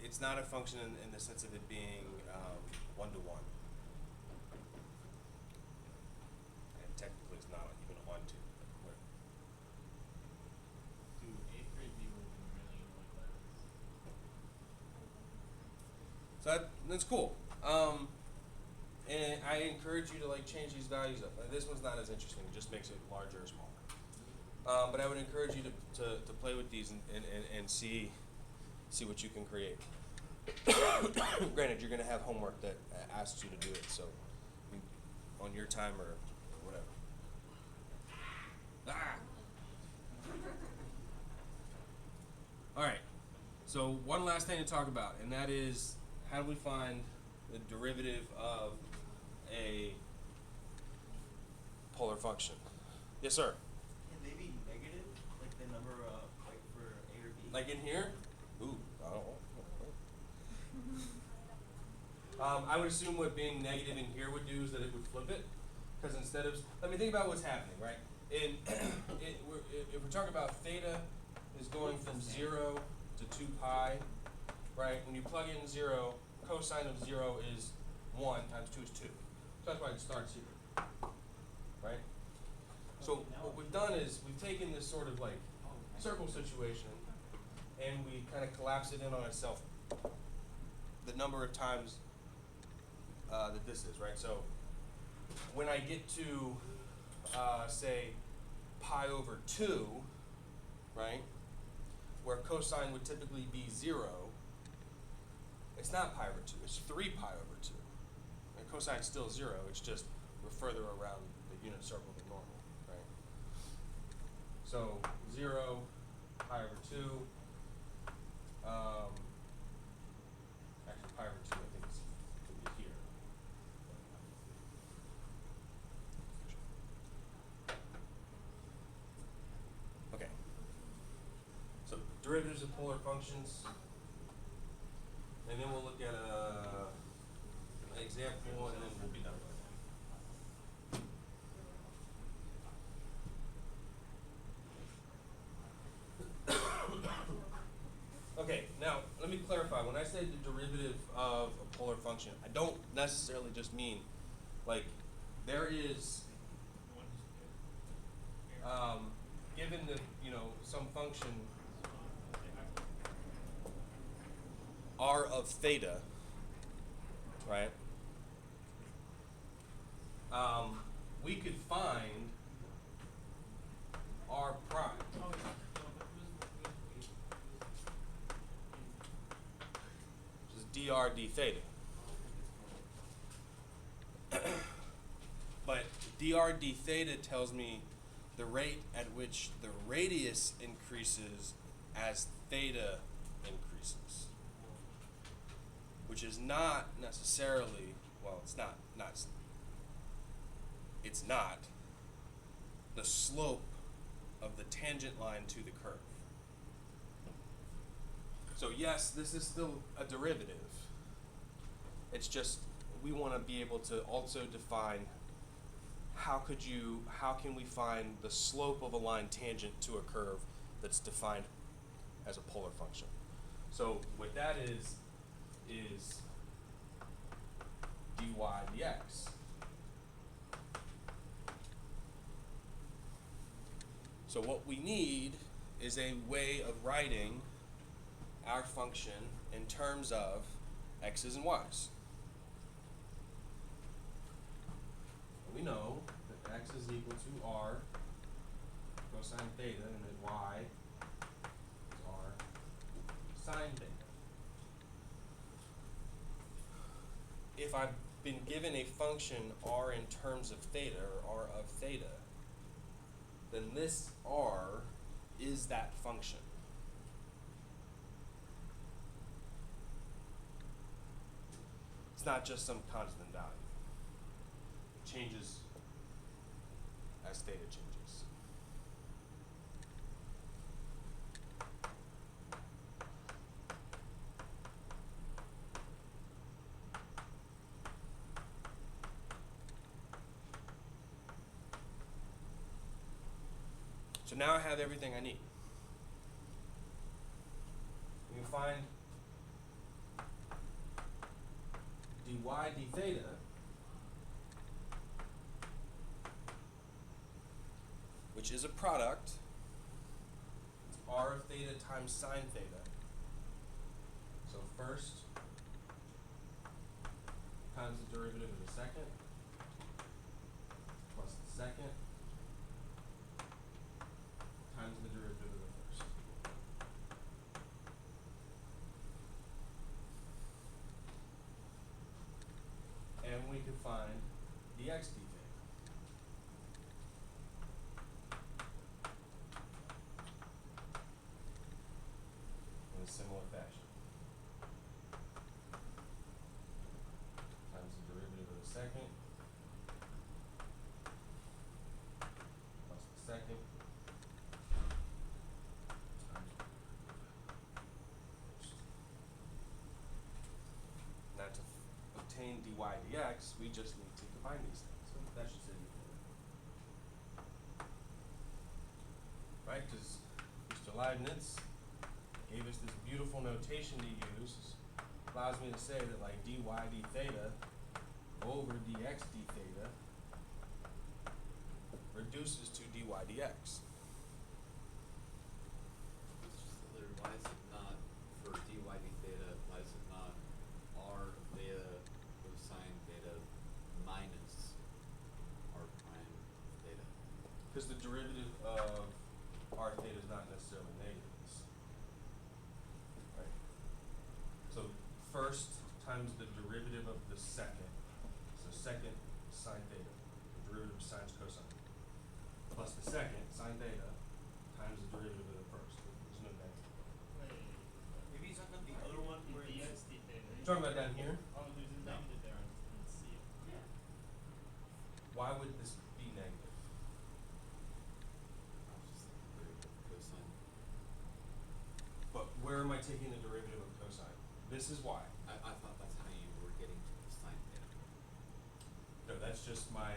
it's not a function in the sense of it being one-to-one. And technically it's not even a one-to. Dude, 8th grade people would really know what that is. So that's cool. And I encourage you to like change these values up. This one's not as interesting; it just makes it larger or smaller. But I would encourage you to play with these and see what you can create. Granted, you're going to have homework that asks you to do it, so on your time or whatever. Ah. All right. So one last thing to talk about, and that is how do we find the derivative of a polar function? Yes, sir. Can they be negative, like the number like for A or B? Like in here? Ooh, I don't know. I would assume what being negative in here would do is that it would flip it, because instead of, let me think about what's happening, right? If we're talking about theta is going from 0 to 2 pi, right? When you plug in 0, cosine of 0 is 1 times 2 is 2. So that's why it starts here, right? So what we've done is we've taken this sort of like circle situation and we kind of collapse it in on itself the number of times that this is, right? So when I get to, say, pi over 2, right, where cosine would typically be 0, it's not pi over 2, it's 3 pi over 2. And cosine's still 0, it's just we're further around the unit circle than normal, right? So 0, pi over 2, actually pi over 2 I think is could be here. Okay. So derivatives of polar functions, and then we'll look at an example, and then we'll be done with it. Okay, now let me clarify. When I say the derivative of a polar function, I don't necessarily just mean like there is given the some function r of theta, right? We could find r prime. Which is dr d theta. But dr d theta tells me the rate at which the radius increases as theta increases, which is not necessarily, well, it's not the slope of the tangent line to the curve. So yes, this is still a derivative. It's just we want to be able to also define how can we find the slope of a line tangent to a curve that's defined as a polar function. So what that is dy dx. So what we need is a way of writing our function in terms of x's and y's. We know that x is equal to r cosine theta, and that y is r sine theta. If I've been given a function r in terms of theta, or r of theta, then this r is that function. It's not just some constant value. It changes as theta changes. So now I have everything I need. We can find dy d theta which is a product. It's r of theta times sine theta. So first times the derivative of the second plus the second times the derivative of the first. And we can find dx d theta. In a similar fashion. Times the derivative of the second plus the second times the derivative of the first. Now to obtain dy dx, we just need to combine these things. So that should say right? Because Mr. Leibniz gave us this beautiful notation to use. Allows me to say that like dy d theta over dx d theta reduces to dy dx. Why is it not for dy d theta? Why is it not r theta cosine theta minus r prime theta? Because the derivative of r theta is not necessarily negative. Right? So first times the derivative of the second. So second sine theta. The derivative of sine is cosine. Plus the second sine theta times the derivative of the first. There's no negative. Maybe he's talking about the other one where it's dx d theta. You're talking about down here? Oh, there's a negative there in C. Why would this be negative? I was just thinking derivative of cosine. But where am I taking the derivative of cosine? This is why. I thought that's how you were getting to the sine theta. No, that's just my,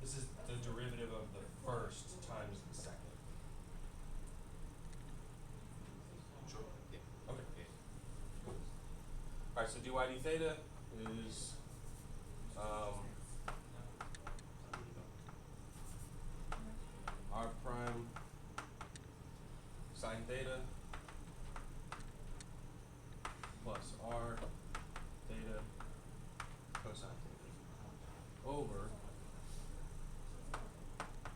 this is the derivative of the first times the second. Sure. Yeah. Okay. Yeah. Alright, so dy d theta is r prime sine theta plus r theta cosine theta over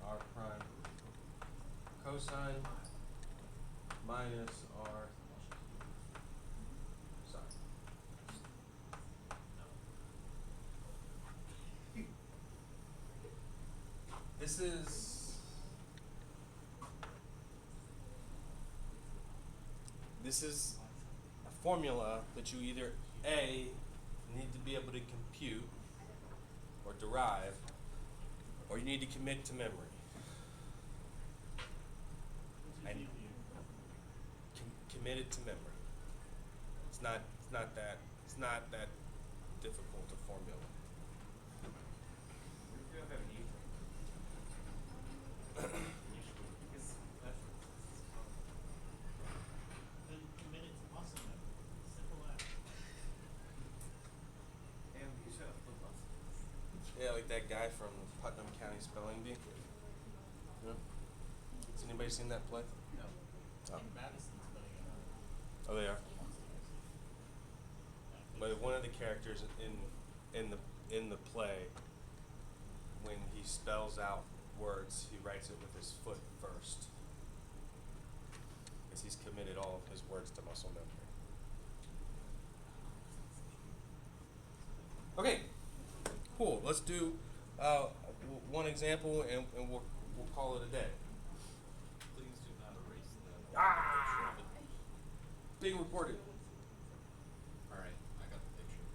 r prime cosine minus r sine. This is a formula that you either A, need to be able to compute or derive, or you need to commit to memory. And commit it to memory. It's not that difficult a formula. if you have an E. Because that's Then commit it to muscle memory. Simple as. and you should have flip flops. Yeah, like that guy from Putnam County Spelling Bee. Yeah. Has anybody seen that play? No. Oh. Madison's putting it on. Oh, they are. But one of the characters in the play, when he spells out words, he writes it with his foot first, because he's committed all of his words to muscle memory. Okay, cool. Let's do one example, and we'll call it a day. Please do not erase that. Ah! Picture of it. Being recorded. All right, I got the picture.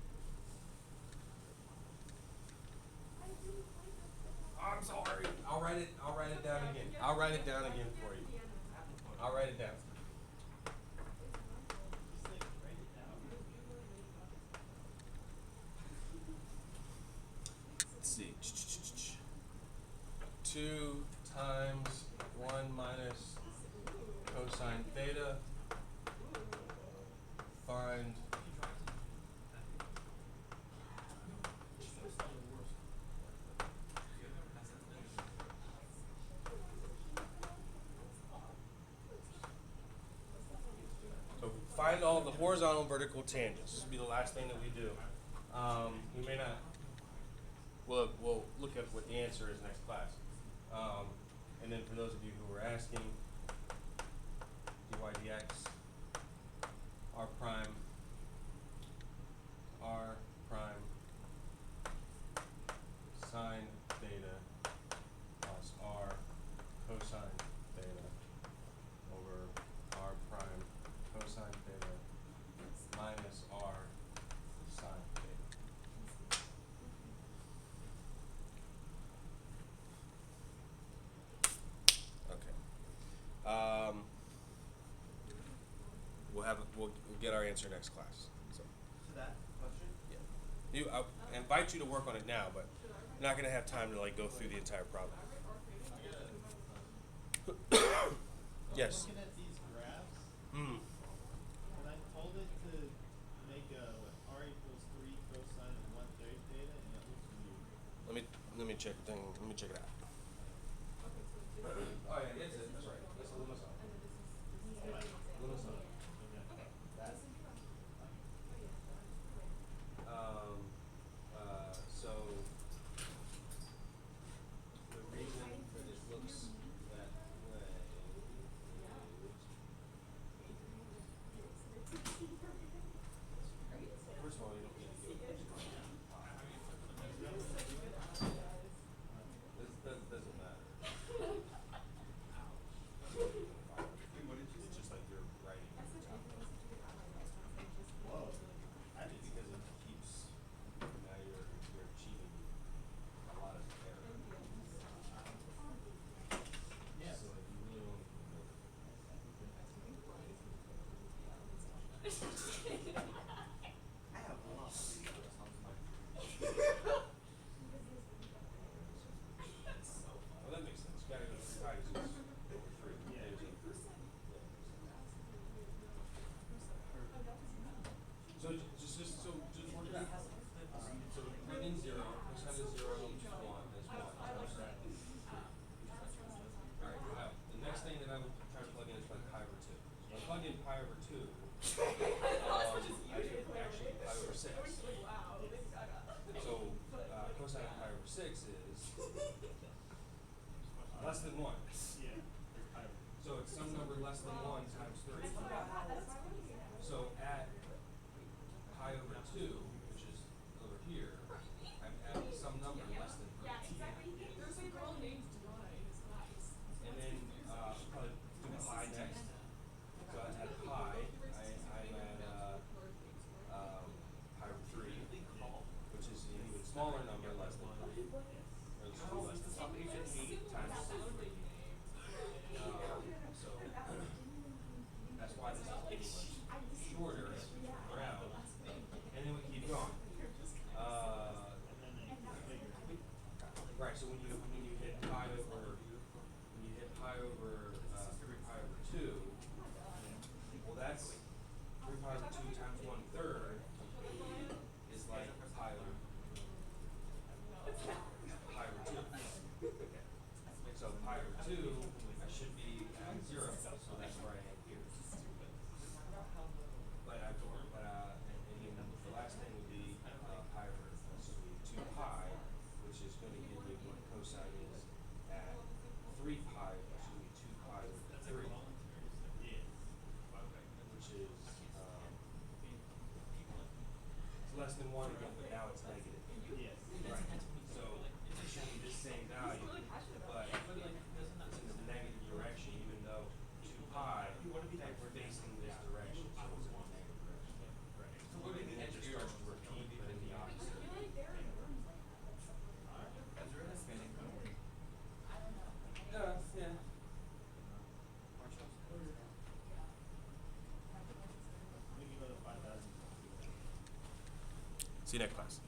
I'm sorry. I'll write it down again. I'll write it down again for you. I'll write it down. Just like write it down. Let's see. 2 times 1 minus cosine theta. Find so find all the horizontal and vertical tangents. This will be the last thing that we do. We may not. We'll look at what the answer is next class. And then for those of you who were asking, dy dx r prime sine theta plus r cosine theta over r prime cosine theta minus r sine theta. Okay. We'll get our answer next class. So. To that question? Yeah. I invite you to work on it now, but you're not going to have time to like go through the entire problem. Yes. Looking at these graphs, Mm. and I told it to make r equals 3 cosine of 1/3 theta, and it looks weird. Let me check the thing. Let me check it out. Oh yeah, that's it. That's right. That's a limit sum. Limit sum. Okay. That. So the reason that it looks that way is first of all, you don't need to do it. This doesn't matter. It's just like you're writing on the top of it. Whoa. I think because it keeps now you're achieving a lot of error. Yeah. So if you really want to make I have a lot of videos on my well, that makes sense. You gotta go through pi over 3. Yeah. So just work it out. So plug in 0, cosine of 0 is 1, is 1. Alright, the next thing that I would try to plug in is like pi over 2. So I plug in pi over 2, I get actually pi over 6. So cosine of pi over 6 is less than 1. Yeah. So it's some number less than 1 times 3. So at pi over 2, which is over here, I'm at some number less than 3. There's a girl named Diona in his class. And then probably do pi next. So at pi, I'm at pi over 3, which is an even smaller number, less than 3. Or it's 2 less than 3. 8 times 3. So that's why this is getting much shorter around. And then we keep going. Right, so when you hit pi over 3 pi over 2, well that's 3 pi over 2 times 1/3 is like pi over 2. So pi over 2, I should be at 0, so that's where I am here. But and then the last thing would be pi over, so we 2 pi, which is going to give me what cosine is at 3 pi, which is going to be 2 pi over 3, which is it's less than 1 again, but now it's negative. Yes. Right. So it should be the same value, but it's in the negative direction, even though 2 pi we're facing this direction, so it's in the negative direction. And then it just starts to repeat, but in the opposite. Yeah. We can go to 5,000. See you next class.